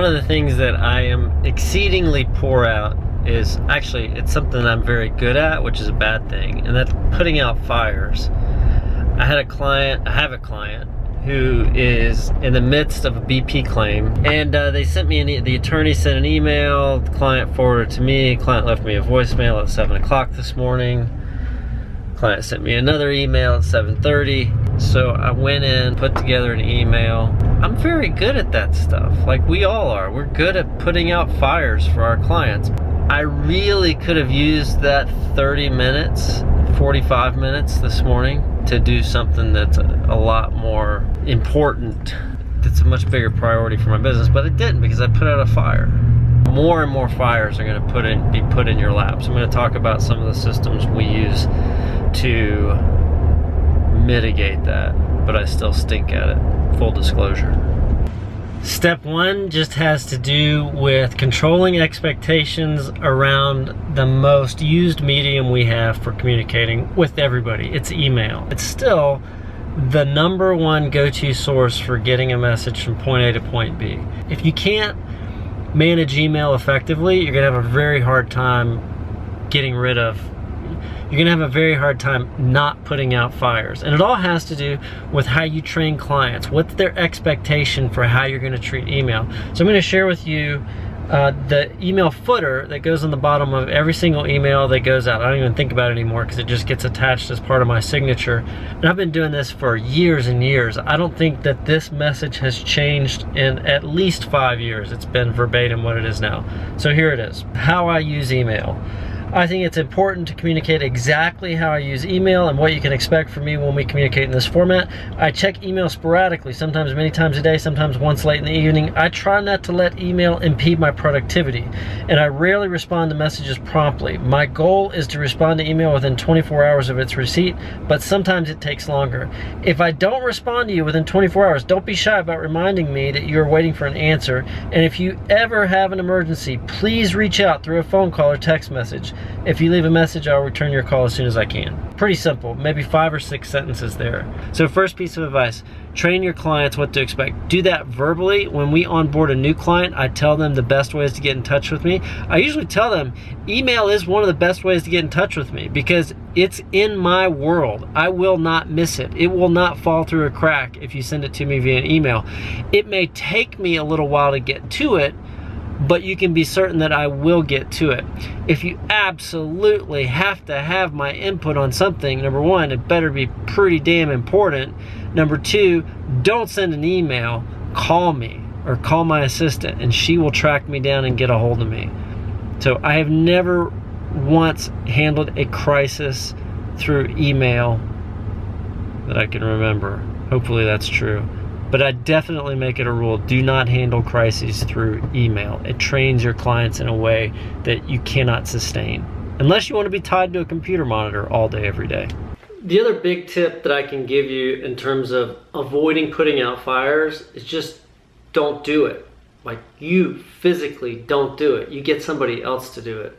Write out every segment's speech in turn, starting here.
One of the things that I am exceedingly poor at is, actually, it's something I'm very good at, which is a bad thing, and that's putting out fires. I have a client who is in the midst of a BP claim, and they sent me the attorney sent an email, the client forwarded it to me, the client left me a voicemail at 7 o'clock this morning. Client sent me another email at 7:30. So I went in, put together an email. I'm very good at that stuff, like we all are. We're good at putting out fires for our clients. I really could have used that 30 minutes, 45 minutes this morning to do something that's a lot more important, that's a much bigger priority for my business, but it didn't because I put out a fire. More and more fires are going to be put in your lap. So I'm going to talk about some of the systems we use to mitigate that, but I still stink at it, full disclosure. Step one just has to do with controlling expectations around the most used medium we have for communicating with everybody. It's email. It's still the number one go-to source for getting a message from point A to point B. If you can't manage email effectively, you're gonna have a very hard time you're gonna have a very hard time not putting out fires. And it all has to do with how you train clients. What's their expectation for how you're gonna treat email? So I'm gonna share with you the email footer that goes on the bottom of every single email that goes out. I don't even think about it anymore because it just gets attached as part of my signature. And I've been doing this for years and years. I don't think that this message has changed in at least 5 years. It's been verbatim what it is now. So here it is, how I use email. I think it's important to communicate exactly how I use email and what you can expect from me when we communicate in this format. I check email sporadically, sometimes many times a day, sometimes once late in the evening. I try not to let email impede my productivity, and I rarely respond to messages promptly. My goal is to respond to email within 24 hours of its receipt, but sometimes it takes longer. If I don't respond to you within 24 hours, don't be shy about reminding me that you're waiting for an answer. And if you ever have an emergency, please reach out through a phone call or text message. If you leave a message, I'll return your call as soon as I can. Pretty simple, maybe 5 or 6 sentences there. So first piece of advice, train your clients what to expect. Do that verbally. When we onboard a new client, I tell them the best ways to get in touch with me. I usually tell them email is one of the best ways to get in touch with me because it's in my world. I will not miss it. It will not fall through a crack if you send it to me via email. It may take me a little while to get to it, but you can be certain that I will get to it. If you absolutely have to have my input on something, number one, it better be pretty damn important. Number two, don't send an email, call me or call my assistant and she will track me down and get a hold of me. So I have never once handled a crisis through email that I can remember. Hopefully that's true. But I definitely make it a rule, do not handle crises through email. It trains your clients in a way that you cannot sustain, unless you want to be tied to a computer monitor all day, every day. The other big tip that I can give you in terms of avoiding putting out fires is just don't do it. Like, you physically don't do it. You get somebody else to do it.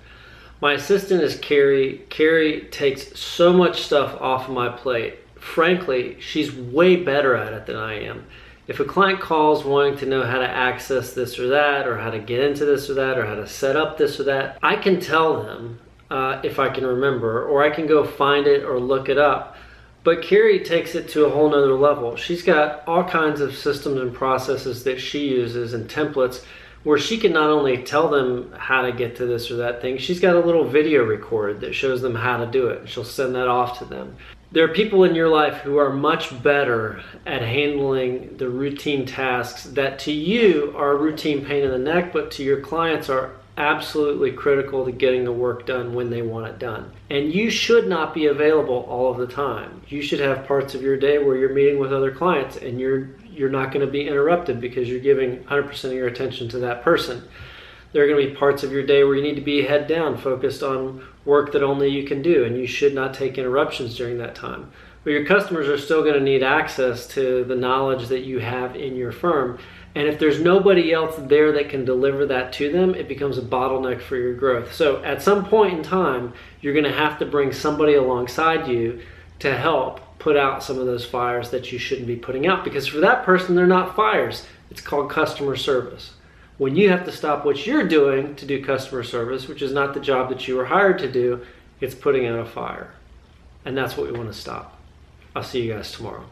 My assistant is Carrie. Carrie takes so much stuff off of my plate. Frankly, she's way better at it than I am. If a client calls wanting to know how to access this or that, or how to get into this or that, or how to set up this or that, I can tell them if I can remember, or I can go find it or look it up. But Carrie takes it to a whole nother level. She's got all kinds of systems and processes that she uses and templates where she can not only tell them how to get to this or that thing, she's got a little video record that shows them how to do it. She'll send that off to them. There are people in your life who are much better at handling the routine tasks that to you are a routine pain in the neck, but to your clients are absolutely critical to getting the work done when they want it done. And you should not be available all of the time. You should have parts of your day where you're meeting with other clients and you're not going to be interrupted because you're giving 100% of your attention to that person. There are going to be parts of your day where you need to be head down, focused on work that only you can do, and you should not take interruptions during that time. But your customers are still going to need access to the knowledge that you have in your firm. And if there's nobody else there that can deliver that to them, it becomes a bottleneck for your growth. So at some point in time, you're going to have to bring somebody alongside you to help put out some of those fires that you shouldn't be putting out, because for that person, they're not fires. It's called customer service. when you have to stop what you're doing to do customer service, which is not the job that you were hired to do, it's putting out a fire. And that's what we want to stop. I'll see you guys tomorrow.